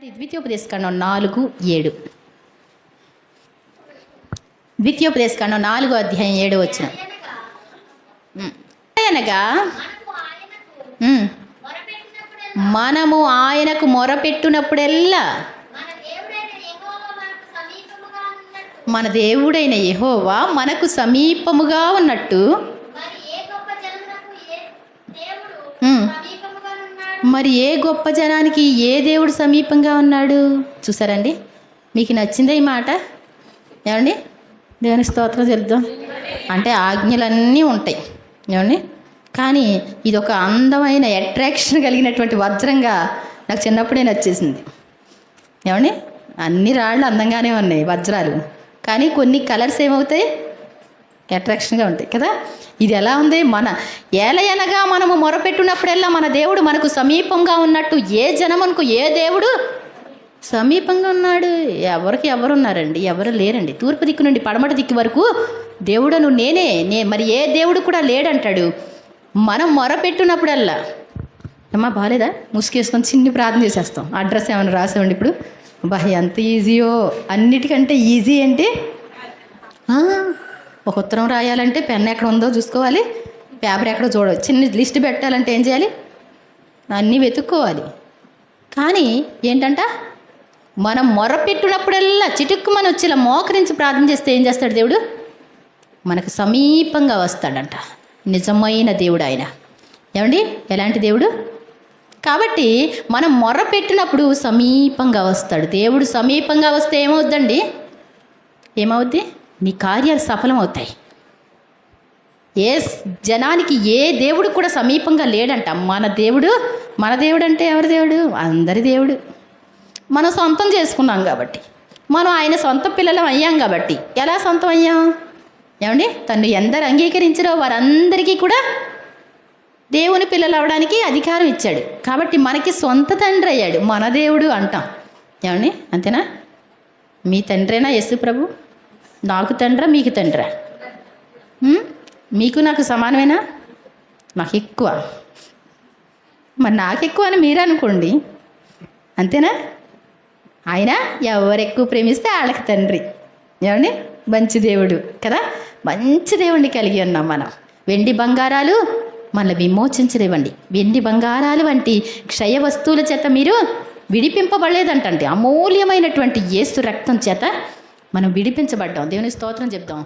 ద్వితీయోపదేశకాండం 4:7. ద్వితీయోపదేశకాండం 4:7 అనగా మనము ఆయనకు మొరపెట్టునప్పుడెల్లా మన దేవుడైన యెహోవా మనకు సమీపముగా ఉన్నట్టు మరి ఏ గొప్ప జనానికి ఏ దేవుడు సమీపంగా ఉన్నాడు? చూసారండి, మీకు నచ్చిందే ఈ మాట? ఏమండి, దేవుని స్తోత్రం చెప్దాం. అంటే ఆజ్ఞలన్నీ ఉంటాయి ఏమండి, కానీ ఇది ఒక అందమైన అట్రాక్షన్ కలిగినటువంటి వజ్రంగా నాకు చిన్నప్పుడే నచ్చేసింది. ఏమండి, అన్ని రాళ్ళు అందంగానే ఉన్నాయి వజ్రాలు, కానీ కొన్ని కలర్స్ ఏమవుతాయి, అట్రాక్షన్గా ఉంటాయి కదా. ఇది ఎలా ఉంది? మన ఏలయనగా మనము మొరపెట్టున్నప్పుడల్లా మన దేవుడు మనకు సమీపంగా ఉన్నట్టు ఏ జనమునకు ఏ దేవుడు సమీపంగా ఉన్నాడు? ఎవరికి ఎవరున్నారండి? ఎవరు లేరండి. తూర్పు దిక్కు నుండి పడమటి దిక్కు వరకు దేవుడను నేనే మరి ఏ దేవుడు కూడా లేడంటాడు. మనం మొరపెట్టున్నప్పుడల్లా అమ్మా బాగాలేదా ముసుకేసుకొని చిన్ని ప్రార్థన చేసేస్తాం. అడ్రస్ ఏమైనా రాసామండి ఇప్పుడు? ఎంత ఈజీయో, అన్నిటికంటే ఈజీ ఏంటి? ఒక ఉత్తరం రాయాలంటే పెన్ ఎక్కడ ఉందో చూసుకోవాలి, పేపర్ ఎక్కడో చూడాలి, చిన్న లిస్ట్ పెట్టాలంటే ఏం చేయాలి, అన్నీ వెతుక్కోవాలి. కానీ ఏంటంట, మనం మొరపెట్టినప్పుడల్లా చిటుక్కుమని వచ్చి ఇలా మోకరించి ప్రార్థన చేస్తే ఏం చేస్తాడు దేవుడు? మనకు సమీపంగా వస్తాడంట. నిజమైన దేవుడు ఆయన. ఏమండి, ఎలాంటి దేవుడు? కాబట్టి మనం మొరపెట్టినప్పుడు సమీపంగా వస్తాడు దేవుడు. సమీపంగా వస్తే ఏమవుద్దండి? ఏమవుద్ది? నీ కార్యాలు సఫలమవుతాయి. ఏ జనానికి ఏ దేవుడు కూడా సమీపంగా లేడంట. మన దేవుడు అంటే ఎవరి దేవుడు? అందరి దేవుడు. మనం సొంతం చేసుకున్నాం కాబట్టి, మనం ఆయన సొంత పిల్లలం అయ్యాం కాబట్టి. ఎలా సొంతం అయ్యాం? ఏమండి, తను ఎందరు అంగీకరించారో వారందరికీ కూడా దేవుని పిల్లలు అవడానికి అధికారం ఇచ్చాడు. కాబట్టి మనకి సొంత తండ్రి అయ్యాడు. మన దేవుడు అంటాం. ఏమండి, అంతేనా? మీ తండ్రేనా యేసు ప్రభు? నాకు తండ్రా, మీకు తండ్రా? మీకు నాకు సమానమేనా? నాకు ఎక్కువ. మరి నాకు ఎక్కువ అని మీరు అనుకోండి, అంతేనా? ఆయన ఎవరెక్కువ ప్రేమిస్తే వాళ్ళకి తండ్రి. ఏమండి, మంచి దేవుడు కదా. మంచి దేవుడిని కలిగి ఉన్నాం మనం. వెండి బంగారాలు మనల్ని విమోచించలేవండి. వెండి బంగారాలు వంటి క్షయ వస్తువుల చేత మీరు విడిపింపబడలేదంటే అమూల్యమైనటువంటి యేసు రక్తం చేత మనం విడిపించబడ్డాం. దేవుని స్తోత్రం చెప్దాం.